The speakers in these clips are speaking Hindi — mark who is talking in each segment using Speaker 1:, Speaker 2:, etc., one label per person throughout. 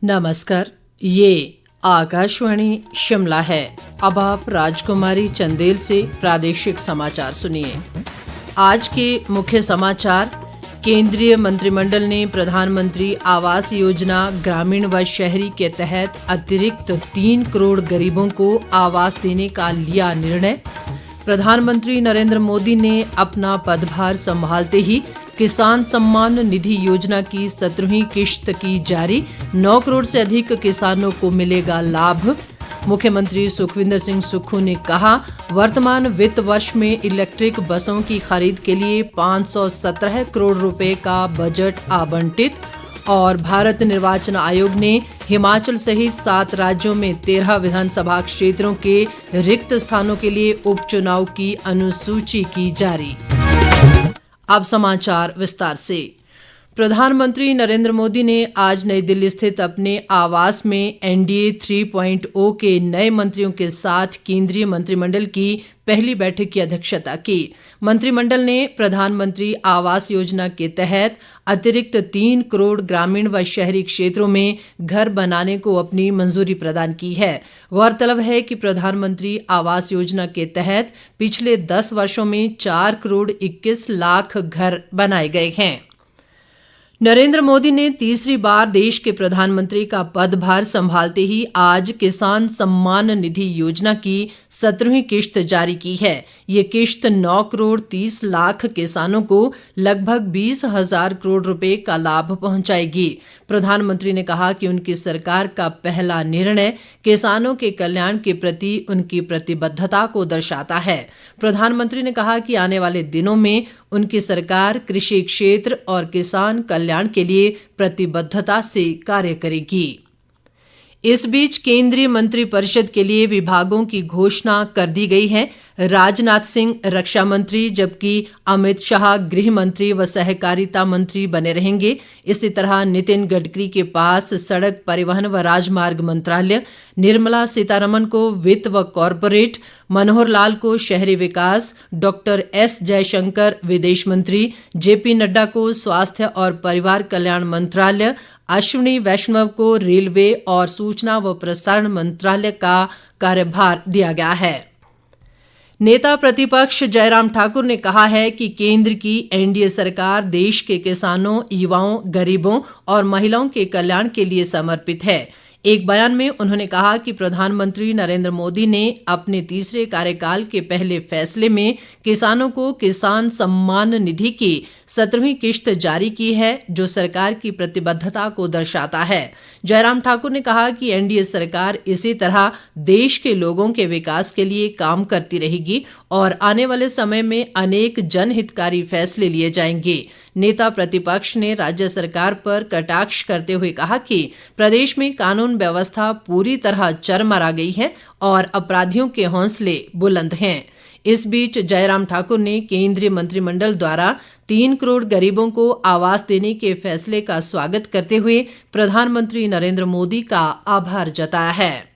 Speaker 1: नमस्कार, ये आकाशवाणी शिमला है। अब आप राजकुमारी चंदेल से प्रादेशिक समाचार सुनिए। आज के मुख्य समाचार। केंद्रीय मंत्रिमंडल ने प्रधानमंत्री आवास योजना ग्रामीण व शहरी के तहत अतिरिक्त 3 करोड़ गरीबों को आवास देने का लिया निर्णय। प्रधानमंत्री नरेंद्र मोदी ने अपना पदभार संभालते ही किसान सम्मान निधि योजना की 17वीं किश्त की जारी, 9 करोड़ से अधिक किसानों को मिलेगा लाभ। मुख्यमंत्री सुखविंदर सिंह सुक्खू ने कहा, वर्तमान वित्त वर्ष में इलेक्ट्रिक बसों की खरीद के लिए 517 करोड़ रुपए का बजट आवंटित। और भारत निर्वाचन आयोग ने हिमाचल सहित 7 राज्यों में 13 विधानसभा क्षेत्रों के रिक्त स्थानों के लिए उपचुनाव की अनुसूची की जारी। अब समाचार विस्तार से। प्रधानमंत्री नरेंद्र मोदी ने आज नई दिल्ली स्थित अपने आवास में एनडीए 3.0 के नए मंत्रियों के साथ केंद्रीय मंत्रिमंडल की पहली बैठक की अध्यक्षता की। मंत्रिमंडल ने प्रधानमंत्री आवास योजना के तहत अतिरिक्त 3 करोड़ ग्रामीण व शहरी क्षेत्रों में घर बनाने को अपनी मंजूरी प्रदान की है। गौरतलब है कि प्रधानमंत्री आवास योजना के तहत पिछले 10 वर्षों में 4 करोड़ 21 लाख घर बनाए गए हैं। नरेंद्र मोदी ने तीसरी बार देश के प्रधानमंत्री का पदभार संभालते ही आज किसान सम्मान निधि योजना की 17वीं किश्त जारी की है। ये किश्त 9 करोड़ 30 लाख किसानों को लगभग 20,000 करोड़ रुपए का लाभ पहुंचाएगी। प्रधानमंत्री ने कहा कि उनकी सरकार का पहला निर्णय किसानों के कल्याण के प्रति उनकी प्रतिबद्धता को दर्शाता है। प्रधानमंत्री ने कहा कि आने वाले दिनों में उनकी सरकार कृषि क्षेत्र और किसान कल्याण के लिए प्रतिबद्धता से कार्य करेगी। इस बीच केंद्रीय मंत्रिपरिषद के लिए विभागों की घोषणा कर दी गई है। राजनाथ सिंह रक्षा मंत्री जबकि अमित शाह गृह मंत्री व सहकारिता मंत्री बने रहेंगे। इसी तरह नितिन गडकरी के पास सड़क परिवहन व राजमार्ग मंत्रालय, निर्मला सीतारमण को वित्त व कॉरपोरेट, मनोहर लाल को शहरी विकास, डॉक्टर एस जयशंकर विदेश मंत्री, जेपी नड्डा को स्वास्थ्य और परिवार कल्याण मंत्रालय, अश्विनी वैष्णव को रेलवे और सूचना व प्रसारण मंत्रालय का कार्यभार दिया गया है। नेता प्रतिपक्ष जयराम ठाकुर ने कहा है कि केंद्र की एनडीए सरकार देश के किसानों, युवाओं, गरीबों और महिलाओं के कल्याण के लिए समर्पित है। एक बयान में उन्होंने कहा कि प्रधानमंत्री नरेंद्र मोदी ने अपने तीसरे कार्यकाल के पहले फैसले में किसानों को किसान सम्मान निधि की 17वीं किश्त जारी की है, जो सरकार की प्रतिबद्धता को दर्शाता है। जयराम ठाकुर ने कहा कि एनडीए सरकार इसी तरह देश के लोगों के विकास के लिए काम करती रहेगी और आने वाले समय में अनेक जनहितकारी फैसले लिए जाएंगे। नेता प्रतिपक्ष ने राज्य सरकार पर कटाक्ष करते हुए कहा कि प्रदेश में कानून व्यवस्था पूरी तरह चरमरा गई है और अपराधियों के हौसले बुलंद हैं। इस बीच जयराम ठाकुर ने केंद्रीय मंत्रिमंडल द्वारा 3 करोड़ गरीबों को आवास देने के फैसले का स्वागत करते हुए प्रधानमंत्री नरेंद्र मोदी का आभार जताया है।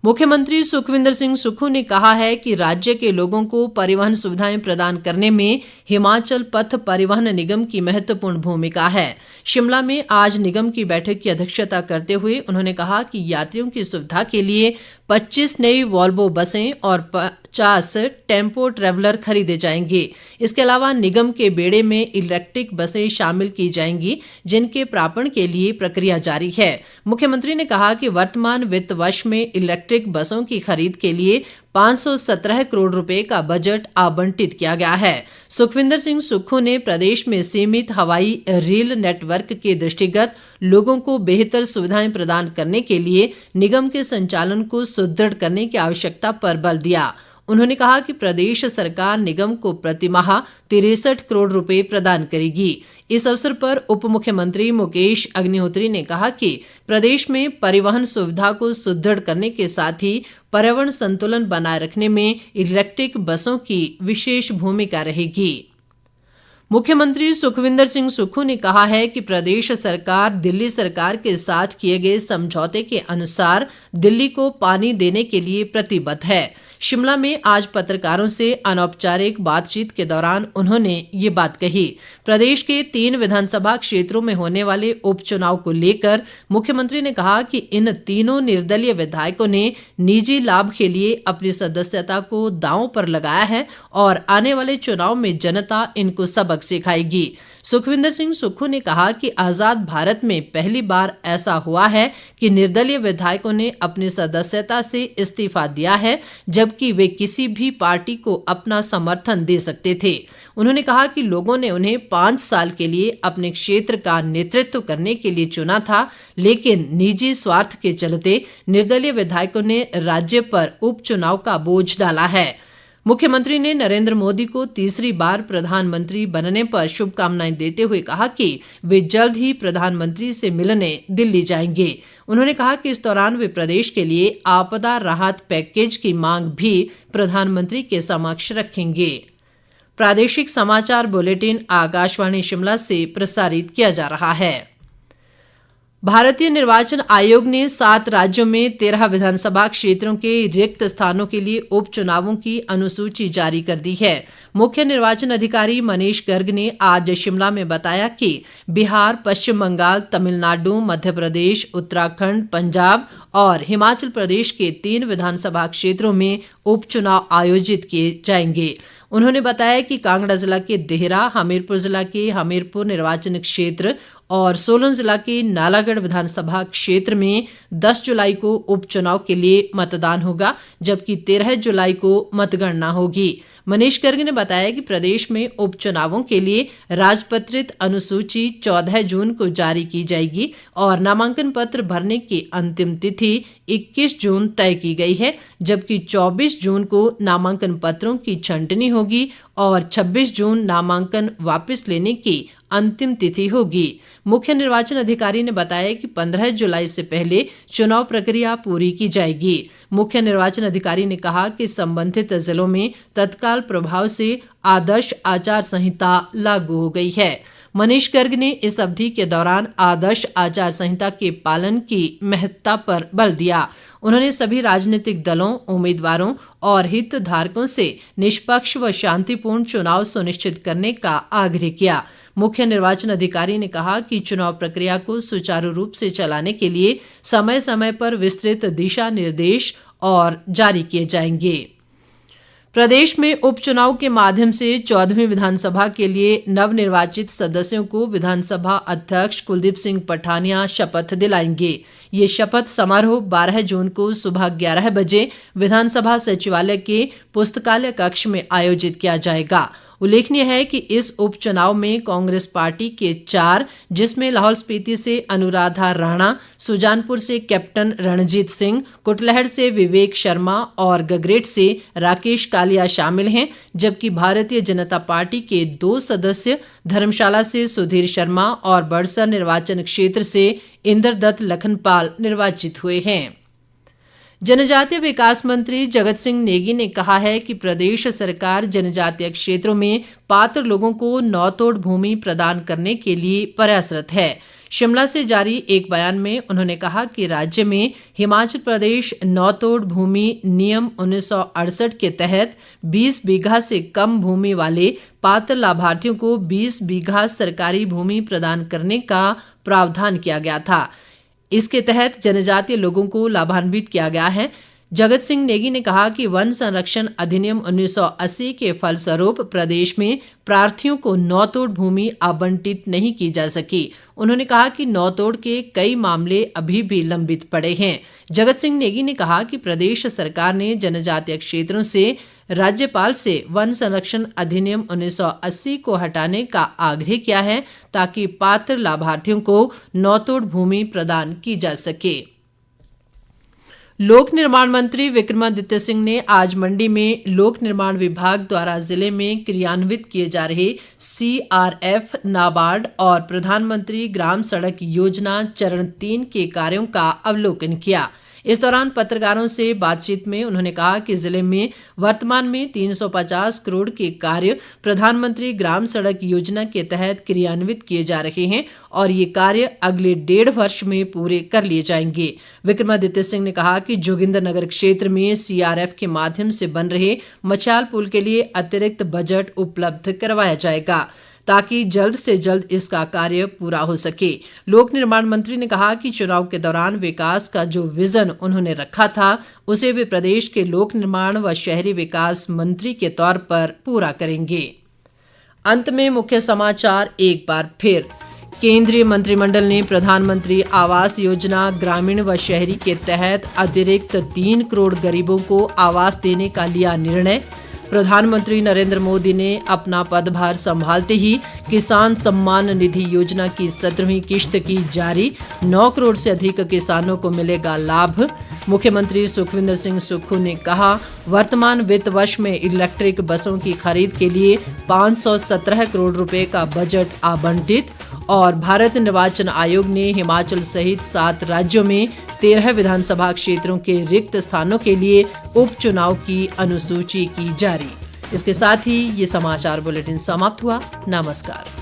Speaker 1: मुख्यमंत्री सुखविंदर सिंह सुक्खू ने कहा है कि राज्य के लोगों को परिवहन सुविधाएं प्रदान करने में हिमाचल पथ परिवहन निगम की महत्वपूर्ण भूमिका है। शिमला में आज निगम की बैठक की अध्यक्षता करते हुए उन्होंने कहा कि यात्रियों की सुविधा के लिए 25 नई वॉल्वो बसें और 50 टेम्पो ट्रैवलर खरीदे जाएंगे। इसके अलावा निगम के बेड़े में इलेक्ट्रिक बसें शामिल की जाएंगी, जिनके प्रापण के लिए प्रक्रिया जारी है। मुख्यमंत्री ने कहा कि वर्तमान वित्त वर्ष में इलेक्ट्रिक बसों की खरीद के लिए 517 करोड़ रुपए का बजट आवंटित किया गया है। सुखविंदर सिंह सुक्खू ने प्रदेश में सीमित हवाई रेल नेटवर्क के दृष्टिगत लोगों को बेहतर सुविधाएं प्रदान करने के लिए निगम के संचालन को सुदृढ़ करने की आवश्यकता पर बल दिया। उन्होंने कहा कि प्रदेश सरकार निगम को प्रतिमाह 63 करोड़ रुपए प्रदान करेगी। इस अवसर पर उप मुख्यमंत्री मुकेश अग्निहोत्री ने कहा कि प्रदेश में परिवहन सुविधा को सुदृढ़ करने के साथ ही पर्यावरण संतुलन बनाए रखने में इलेक्ट्रिक बसों की विशेष भूमिका रहेगी। मुख्यमंत्री सुखविंदर सिंह सुक्खू ने कहा है कि प्रदेश सरकार दिल्ली सरकार के साथ किए गए समझौते के अनुसार दिल्ली को पानी देने के लिए प्रतिबद्ध है। शिमला में आज पत्रकारों से अनौपचारिक बातचीत के दौरान उन्होंने ये बात कही। प्रदेश के 3 विधानसभा क्षेत्रों में होने वाले उपचुनाव को लेकर मुख्यमंत्री ने कहा कि इन तीनों निर्दलीय विधायकों ने निजी लाभ के लिए अपनी सदस्यता को दांव पर लगाया है और आने वाले चुनाव में जनता इनको सबक सिखाएगी। सुखविंदर सिंह सुक्खू ने कहा कि आजाद भारत में पहली बार ऐसा हुआ है कि निर्दलीय विधायकों ने अपनी सदस्यता से इस्तीफा दिया है, जबकि वे किसी भी पार्टी को अपना समर्थन दे सकते थे। उन्होंने कहा कि लोगों ने उन्हें 5 साल के लिए अपने क्षेत्र का नेतृत्व करने के लिए चुना था, लेकिन निजी स्वार्थ के चलते निर्दलीय विधायकों ने राज्य पर उपचुनाव का बोझ डाला है। मुख्यमंत्री ने नरेंद्र मोदी को तीसरी बार प्रधानमंत्री बनने पर शुभकामनाएं देते हुए कहा कि वे जल्द ही प्रधानमंत्री से मिलने दिल्ली जाएंगे। उन्होंने कहा कि इस दौरान वे प्रदेश के लिए आपदा राहत पैकेज की मांग भी प्रधानमंत्री के समक्ष रखेंगे। प्रादेशिक समाचार बुलेटिन आकाशवाणी शिमला से प्रसारित किया जा रहा है। भारतीय निर्वाचन आयोग ने 7 राज्यों में 13 विधानसभा क्षेत्रों के रिक्त स्थानों के लिए उपचुनावों की अनुसूची जारी कर दी है। मुख्य निर्वाचन अधिकारी मनीष गर्ग ने आज शिमला में बताया कि बिहार, पश्चिम बंगाल, तमिलनाडु, मध्य प्रदेश, उत्तराखंड, पंजाब और हिमाचल प्रदेश के 3 विधानसभा क्षेत्रों में उपचुनाव आयोजित किए जाएंगे। उन्होंने बताया कि कांगड़ा जिला के देहरा, हमीरपुर जिला के हमीरपुर निर्वाचन क्षेत्र और सोलन जिला के नालागढ़ विधानसभा क्षेत्र में 10 जुलाई को उपचुनाव के लिए मतदान होगा, जबकि 13 जुलाई को मतगणना होगी। मनीष गर्ग ने बताया कि प्रदेश में उपचुनावों के लिए राजपत्रित अनुसूची 14 जून को जारी की जाएगी और नामांकन पत्र भरने की अंतिम तिथि 21 जून तय की गई है, जबकि 24 जून को नामांकन पत्रों की छंटनी होगी और 26 जून नामांकन वापस लेने की अंतिम तिथि होगी। मुख्य निर्वाचन अधिकारी ने बताया कि 15 जुलाई से पहले चुनाव प्रक्रिया पूरी की जाएगी। मुख्य निर्वाचन अधिकारी ने कहा कि संबंधित जिलों में तत्काल प्रभाव से आदर्श आचार संहिता लागू हो गई है। मनीष गर्ग ने इस अवधि के दौरान आदर्श आचार संहिता के पालन की महत्ता पर बल दिया। उन्होंने सभी राजनीतिक दलों, उम्मीदवारों और हितधारकों से निष्पक्ष व शांतिपूर्ण चुनाव सुनिश्चित करने का आग्रह किया। मुख्य निर्वाचन अधिकारी ने कहा कि चुनाव प्रक्रिया को सुचारू रूप से चलाने के लिए समय समय पर विस्तृत दिशा निर्देश और जारी किए जाएंगे। प्रदेश में उपचुनाव के माध्यम से 14वीं विधानसभा के लिए नवनिर्वाचित सदस्यों को विधानसभा अध्यक्ष कुलदीप सिंह पठानिया शपथ दिलाएंगे। ये शपथ समारोह 12 जून को सुबह 11 बजे विधानसभा सचिवालय के पुस्तकालय कक्ष में आयोजित किया जाएगा। उल्लेखनीय है कि इस उपचुनाव में कांग्रेस पार्टी के 4, जिसमें लाहौल स्पीति से अनुराधा राणा, सुजानपुर से कैप्टन रणजीत सिंह, कुटलैहड़ से विवेक शर्मा और गगरेट से राकेश कालिया शामिल हैं, जबकि भारतीय जनता पार्टी के 2 सदस्य धर्मशाला से सुधीर शर्मा और बड़सर निर्वाचन क्षेत्र से इंद्रदत्त लखनपाल निर्वाचित हुए हैं। जनजातीय विकास मंत्री जगत सिंह नेगी ने कहा है कि प्रदेश सरकार जनजातीय क्षेत्रों में पात्र लोगों को नौतोड़ भूमि प्रदान करने के लिए प्रयासरत है। शिमला से जारी एक बयान में उन्होंने कहा कि राज्य में हिमाचल प्रदेश नौतोड़ भूमि नियम 1968 के तहत 20 बीघा से कम भूमि वाले पात्र लाभार्थियों को 20 बीघा सरकारी भूमि प्रदान करने का प्रावधान किया गया था। इसके तहत जनजातीय लोगों को लाभान्वित किया गया है। जगत सिंह नेगी ने कहा कि वन संरक्षण अधिनियम 1980 के फलस्वरूप प्रदेश में प्रार्थियों को नौतोड़ भूमि आवंटित नहीं की जा सकी। उन्होंने कहा कि नौतोड़ के कई मामले अभी भी लंबित पड़े हैं। जगत सिंह नेगी ने कहा कि प्रदेश सरकार ने जनजातीय क्षेत्रों से राज्यपाल से वन संरक्षण अधिनियम 1980 को हटाने का आग्रह किया है, ताकि पात्र लाभार्थियों को नौतोड़ भूमि प्रदान की जा सके। लोक निर्माण मंत्री विक्रमादित्य सिंह ने आज मंडी में लोक निर्माण विभाग द्वारा जिले में क्रियान्वित किए जा रहे CRF, नाबार्ड और प्रधानमंत्री ग्राम सड़क योजना चरण 3 के कार्यों का अवलोकन किया। इस दौरान पत्रकारों से बातचीत में उन्होंने कहा कि जिले में वर्तमान में 350 करोड़ के कार्य प्रधानमंत्री ग्राम सड़क योजना के तहत क्रियान्वित किए जा रहे हैं और ये कार्य अगले 1.5 वर्ष में पूरे कर लिए जाएंगे। विक्रमादित्य सिंह ने कहा कि जोगिंद्रनगर क्षेत्र में सीआरएफ के माध्यम से बन रहे मछाल पुल के लिए अतिरिक्त बजट उपलब्ध करवाया जाएगा ताकि जल्द से जल्द इसका कार्य पूरा हो सके। लोक निर्माण मंत्री ने कहा कि चुनाव के दौरान विकास का जो विजन उन्होंने रखा था उसे वे प्रदेश के लोक निर्माण व शहरी विकास मंत्री के तौर पर पूरा करेंगे। अंत में मुख्य समाचार एक बार फिर। केंद्रीय मंत्रिमंडल ने प्रधानमंत्री आवास योजना ग्रामीण व शहरी के तहत अतिरिक्त 3 करोड़ गरीबों को आवास देने का लिया निर्णय। प्रधानमंत्री नरेंद्र मोदी ने अपना पदभार संभालते ही किसान सम्मान निधि योजना की 17वीं किश्त की जारी, 9 करोड़ से अधिक किसानों को मिलेगा लाभ। मुख्यमंत्री सुखविंदर सिंह सुक्खू ने कहा वर्तमान वित्त वर्ष में इलेक्ट्रिक बसों की खरीद के लिए 517 करोड़ रुपए का बजट आवंटित। और भारत निर्वाचन आयोग ने हिमाचल सहित 7 राज्यों में 13 विधानसभा क्षेत्रों के रिक्त स्थानों के लिए उपचुनाव की अनुसूची की जारी। इसके साथ ही ये समाचार बुलेटिन समाप्त हुआ। नमस्कार।